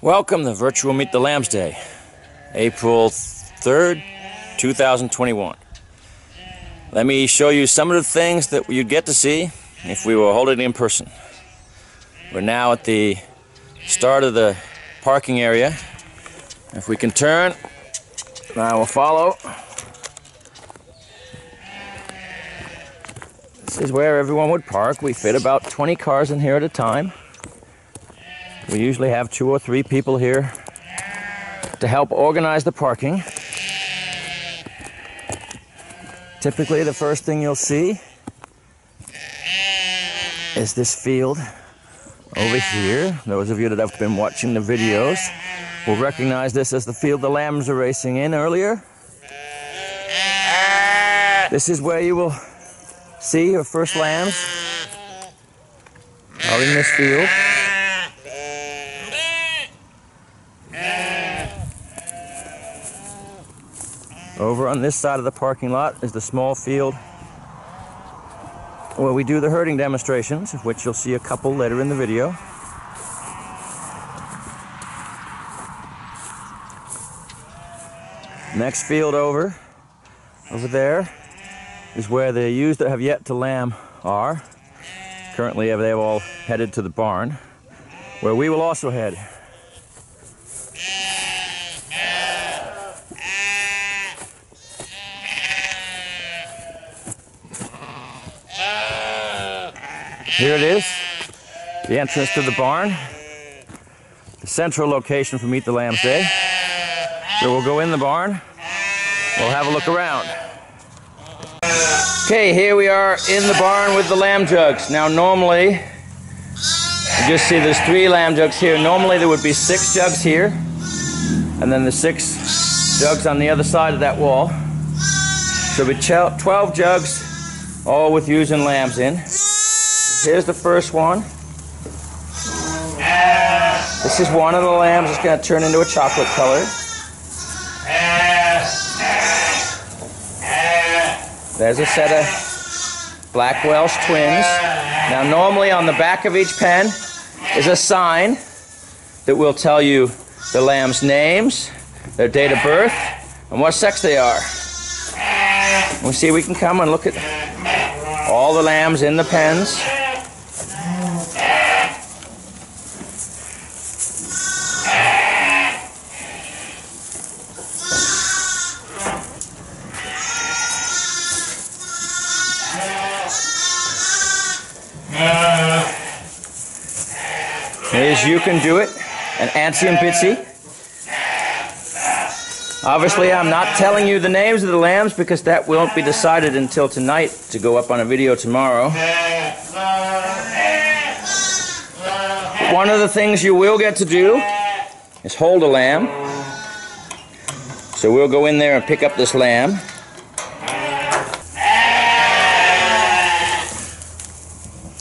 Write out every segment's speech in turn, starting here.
Welcome to Virtual Meet the Lambs Day, April 3rd, 2021. Let me show you some of the things that you'd get to see if we were holding it in person. We're now at the start of the parking area. If we can turn, I will follow. This is where everyone would park. We fit about 20 cars in here at a time. We usually have 2 or 3 people here to help organize the parking. Typically, the first thing you'll see is this field over here. Those of you that have been watching the videos will recognize this as the field the lambs are racing in earlier. This is where you will see your first lambs out in this field. Over on this side of the parking lot is the small field where we do the herding demonstrations, of which you'll see a couple later in the video. Next field over there is where the ewes that have yet to lamb are. Currently they've all headed to the barn, where we will also head. Here it is, the entrance to the barn, the central location for Meet the Lambs Day. So we'll go in the barn, we'll have a look around. Okay, here we are in the barn with the lamb jugs. Now normally, you just see there's 3 lamb jugs here. Normally there would be 6 jugs here, and then the 6 jugs on the other side of that wall. So it'll be 12 jugs, all with ewes and lambs in. Here's the first one. This is one of the lambs. It's going to turn into a chocolate color. There's a set of black Welsh twins. Now normally on the back of each pen is a sign that will tell you the lambs' names, their date of birth, and what sex they are. We'll see if we can come and look at all the lambs in the pens. Here's You Can Do It, and Antsy and Bitsy. Obviously, I'm not telling you the names of the lambs because that won't be decided until tonight to go up on a video tomorrow. One of the things you will get to do is hold a lamb. So we'll go in there and pick up this lamb.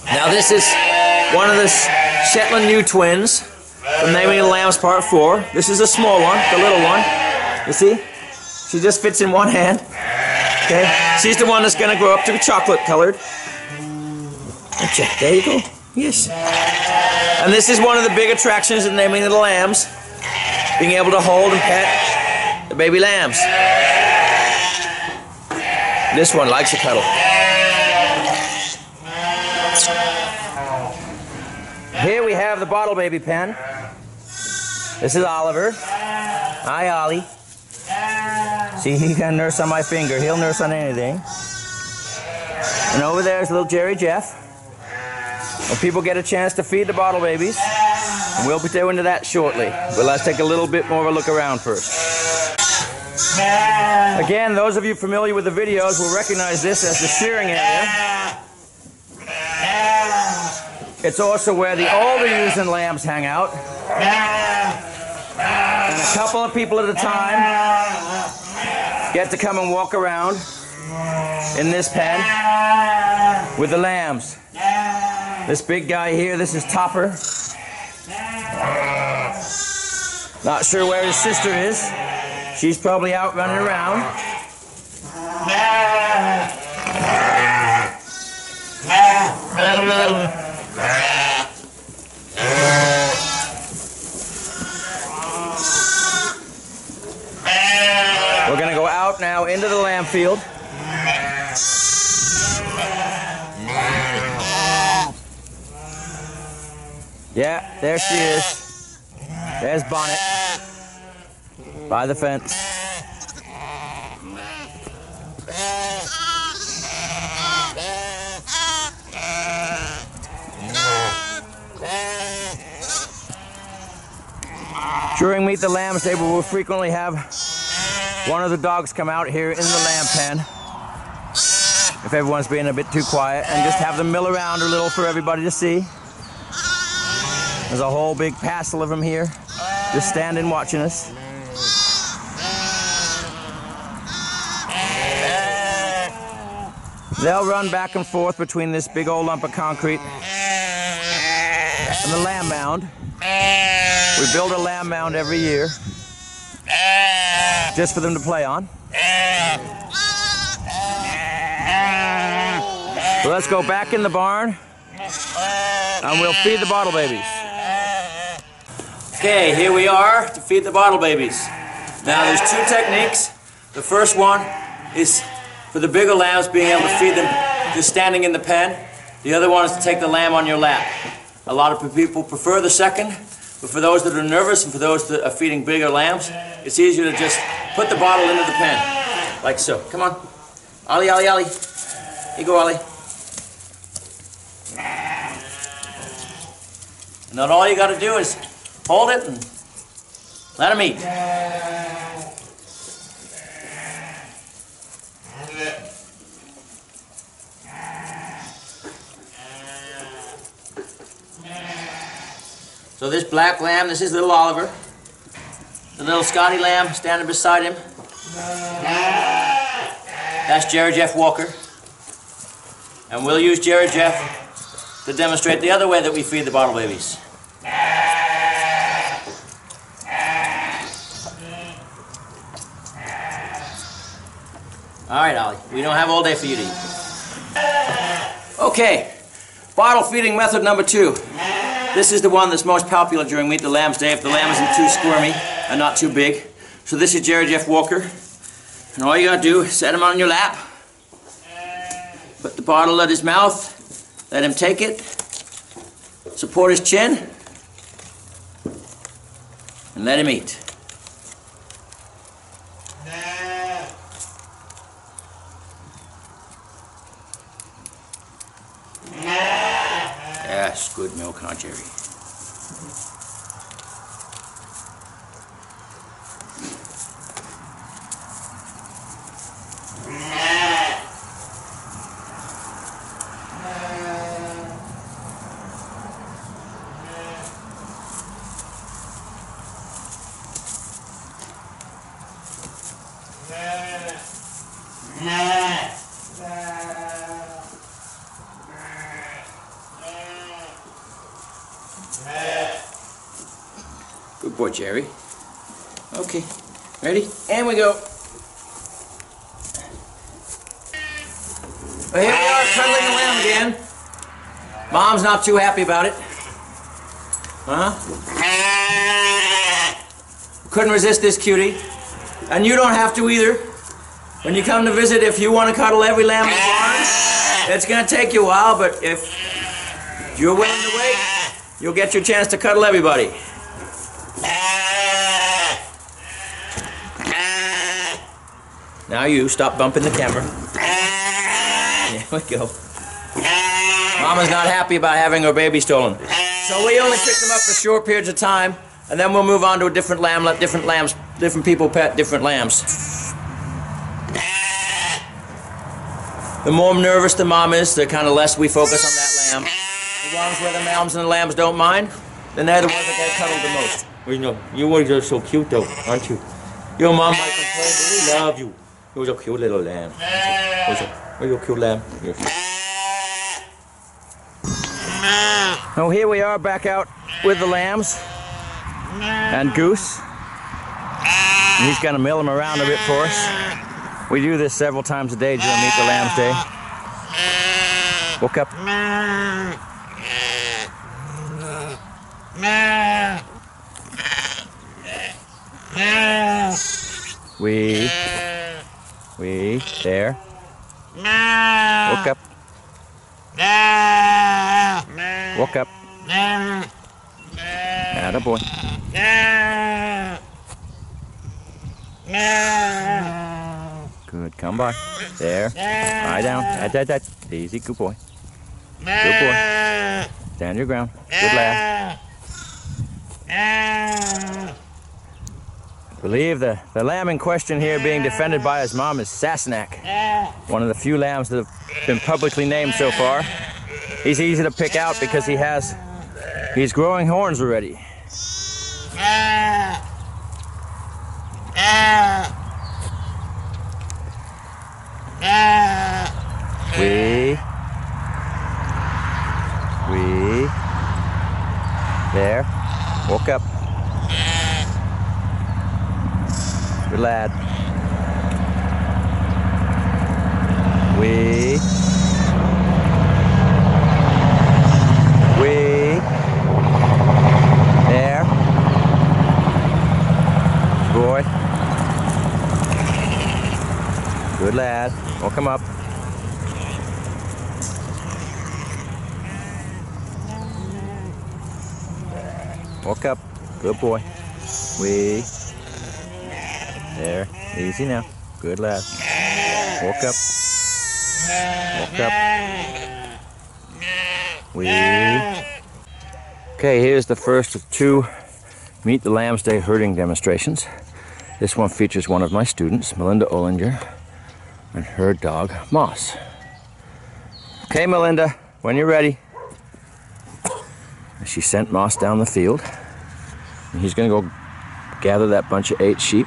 Now this is one of the Shetland ewe twins from Naming the Lambs Part 4. This is a small one, the little one. You see? She just fits in one hand. Okay? She's the one that's going to grow up to be chocolate colored. Okay, there you go. Yes. And this is one of the big attractions in Naming the Lambs, being able to hold and pet the baby lambs. This one likes a cuddle. Here we have the bottle baby pen. This is Oliver. Hi, Ollie. See, he can nurse on my finger. He'll nurse on anything. And over there is little Jerry Jeff. When people get a chance to feed the bottle babies, and we'll be doing that shortly. But let's take a little bit more of a look around first. Again, those of you familiar with the videos will recognize this as the shearing area. It's also where the older ewes and lambs hang out. And a couple of people at a time get to come and walk around in this pen with the lambs. This big guy here, this is Topper. Not sure where his sister is. She's probably out running around. now into the lamb field. Yeah, there she is. There's Bonnet by the fence. During Meet the Lambs Day, we will frequently have one of the dogs come out here in the lamb pen, if everyone's being a bit too quiet, and just have them mill around a little for everybody to see. There's a whole big passel of them here, just standing watching us. They'll run back and forth between this big old lump of concrete and the lamb mound. We build a lamb mound every year just for them to play on. So let's go back in the barn and we'll feed the bottle babies. Okay, here we are to feed the bottle babies. Now there's two techniques. The first one is for the bigger lambs, being able to feed them just standing in the pen. The other one is to take the lamb on your lap. A lot of people prefer the second, but for those that are nervous and for those that are feeding bigger lambs, it's easier to just put the bottle into the pen, like so. Come on. Ollie, Ollie, Ollie. Here you go, Ollie. And then all you got to do is hold it and let them eat. So this black lamb, this is little Oliver. The little Scotty lamb standing beside him. That's Jerry Jeff Walker. And we'll use Jerry Jeff to demonstrate the other way that we feed the bottle babies. All right, Ollie, we don't have all day for you to eat. Okay, bottle feeding method number 2. This is the one that's most popular during Meet the Lambs Day if the lamb isn't too squirmy and not too big. So this is Jerry Jeff Walker. And all you gotta do is set him on your lap, put the bottle at his mouth, let him take it, support his chin, and let him eat. Yes, good milk, huh, Jerry? Good boy, Jerry. Okay, ready? And we go. Well, here we are, cuddling the lamb again. Mom's not too happy about it. Huh? Couldn't resist this cutie. And you don't have to either. When you come to visit, if you want to cuddle every lamb in the barn, it's going to take you a while, but if you're willing to wait, you'll get your chance to cuddle everybody. Now you stop bumping the camera. There we go. Mama's not happy about having her baby stolen. So we only pick them up for short periods of time, and then we'll move on to a different lamb, let different people pet different lambs. The more nervous the mom is, the kind of less we focus on that lamb. The ones where the moms and the lambs don't mind, then they're the ones that get cuddled the most. Well, you are so cute though, aren't you? Your mom might complain, but we love you. You're a cute little lamb. You're a cute lamb. Oh, here we are back out with the lambs and Goose. And he's going to mill them around a bit for us. We do this several times a day during Meet the Lambs Day. Woke up. There. Woke up. Woke up. Attaboy. Good, come by. There. Lie down. That. Easy, good boy. Good boy. Stand your ground. Good lad. I believe the lamb in question here being defended by his mom is Sassenach. One of the few lambs that have been publicly named so far. He's easy to pick out because he's growing horns already. There. Woke up. Good lad. There. Boy. Good lad. Woke him up. Woke up. Good boy. There. Easy now. Good lad. Woke up. Woke up. Okay, here's the first of 2 Meet the Lambs Day herding demonstrations. This one features one of my students, Melinda Ollinger, and her dog, Moss. Okay, Melinda, when you're ready. She sent Moss down the field, and he's going to go gather that bunch of 8 sheep.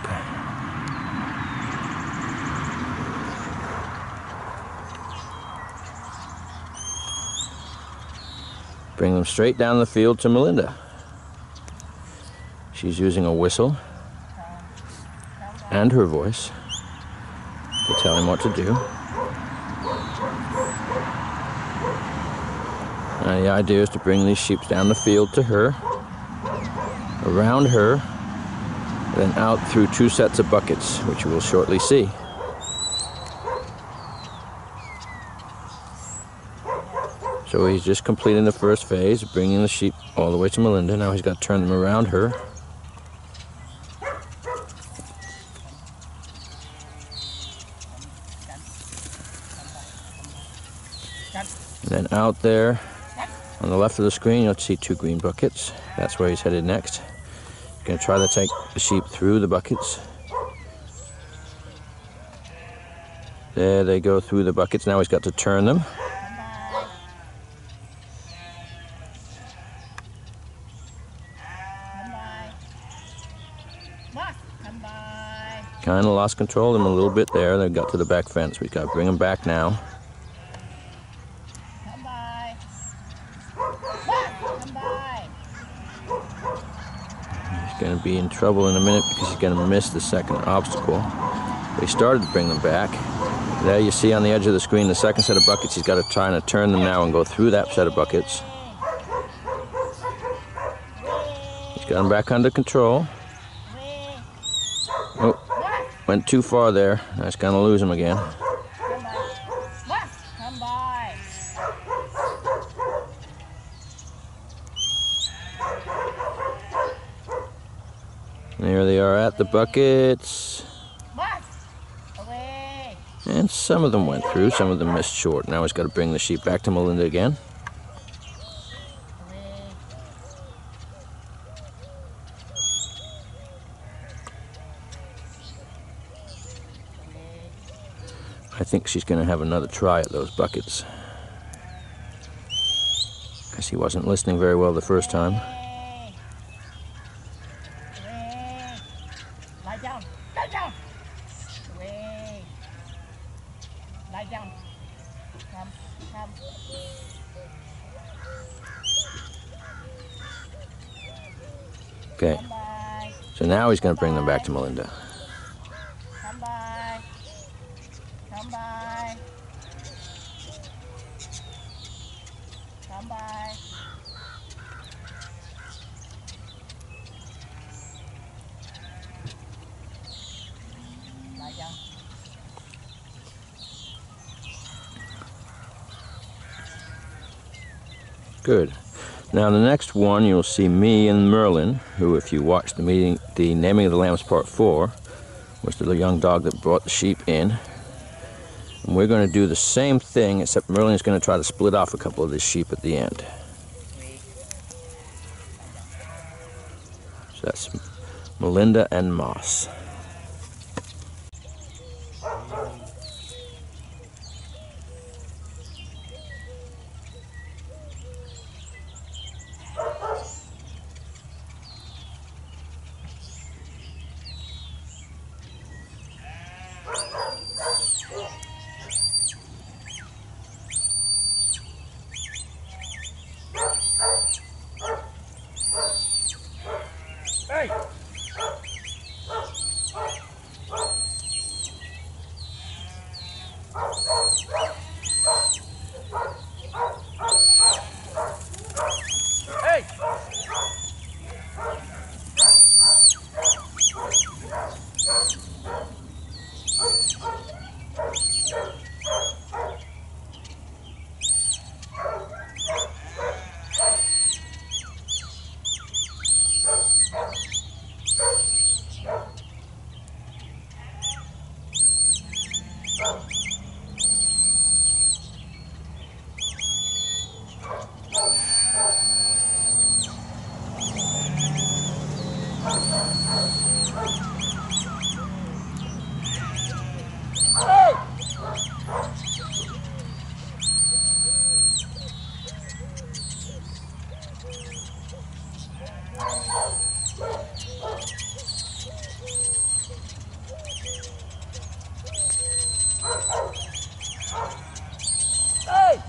Bring them straight down the field to Melinda. She's using a whistle and her voice to tell him what to do. And the idea is to bring these sheep down the field to her, around her, then out through 2 sets of buckets, which you will shortly see. So he's just completing the first phase, bringing the sheep all the way to Melinda. Now he's got to turn them around her. And then out there on the left of the screen, you'll see 2 green buckets. That's where he's headed next. He's going to try to take the sheep through the buckets. There they go through the buckets. Now he's got to turn them. Kind of lost control of them a little bit there. They got to the back fence. We've got to bring them back now. Come by. Come by. He's going to be in trouble in a minute because he's going to miss the second obstacle. But he started to bring them back. There you see on the edge of the screen the second set of buckets. He's got to try and turn them now and go through that set of buckets. He's got them back under control. Oh, went too far there. Now he's going to lose him again. Come by. There they are at the buckets. Away. And some of them went through, some of them missed short. Now he's got to bring the sheep back to Melinda again. I think she's going to have another try at those buckets, because he wasn't listening very well the first time. Lie down. Lie down. Away. Lie down. Come. Come. Okay. So now he's going to bring them back to Melinda. Come by. Come by. Come by. Lie down. Good. Now the next one you'll see me and Merlin, who, if you watched the meeting, the Naming of the Lambs Part 4, was the young dog that brought the sheep in. And we're going to do the same thing, except Merlin's going to try to split off a couple of the sheep at the end. So that's Melinda and Moss. Hey! Hey!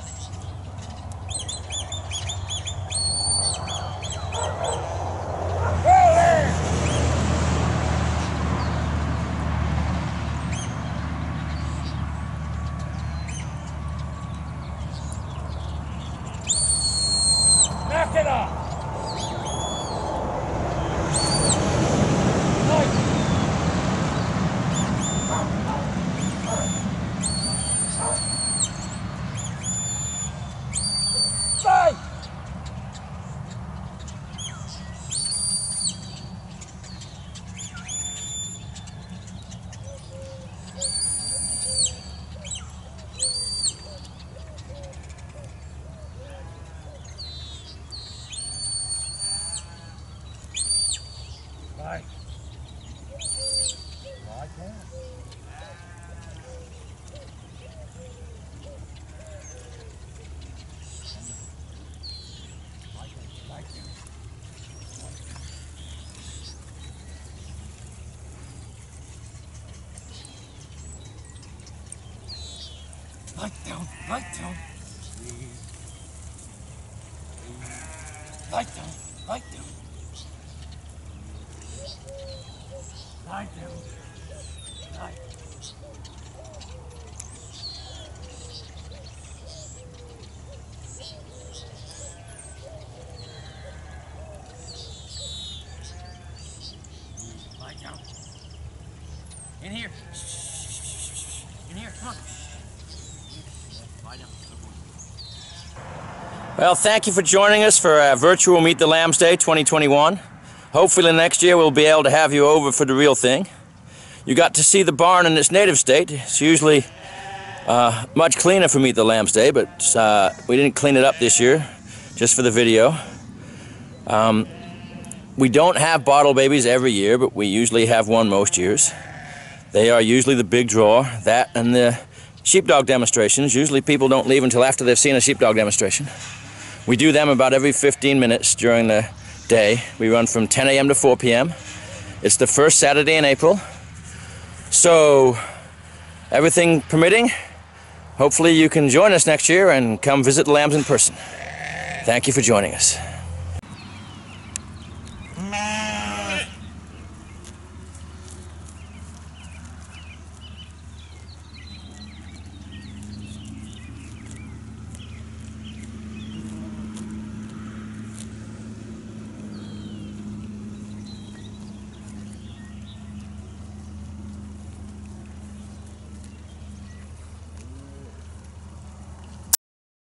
Knock it off! Fight! Right. Right there. Light down, light down. Light down, light down. Light down. Light. Light down. In here. In here, come on. Lie down. Well, thank you for joining us for virtual Meet the Lambs Day 2021. Hopefully next year we'll be able to have you over for the real thing. You got to see the barn in its native state. It's usually much cleaner for Meet the Lambs Day, but we didn't clean it up this year, just for the video. We don't have bottle babies every year, but we usually have one most years. They are usually the big draw. That and the sheepdog demonstrations. Usually people don't leave until after they've seen a sheepdog demonstration. We do them about every 15 minutes during the day. We run from 10 a.m. to 4 p.m. It's the first Saturday in April. So, everything permitting, hopefully you can join us next year and come visit the lambs in person. Thank you for joining us.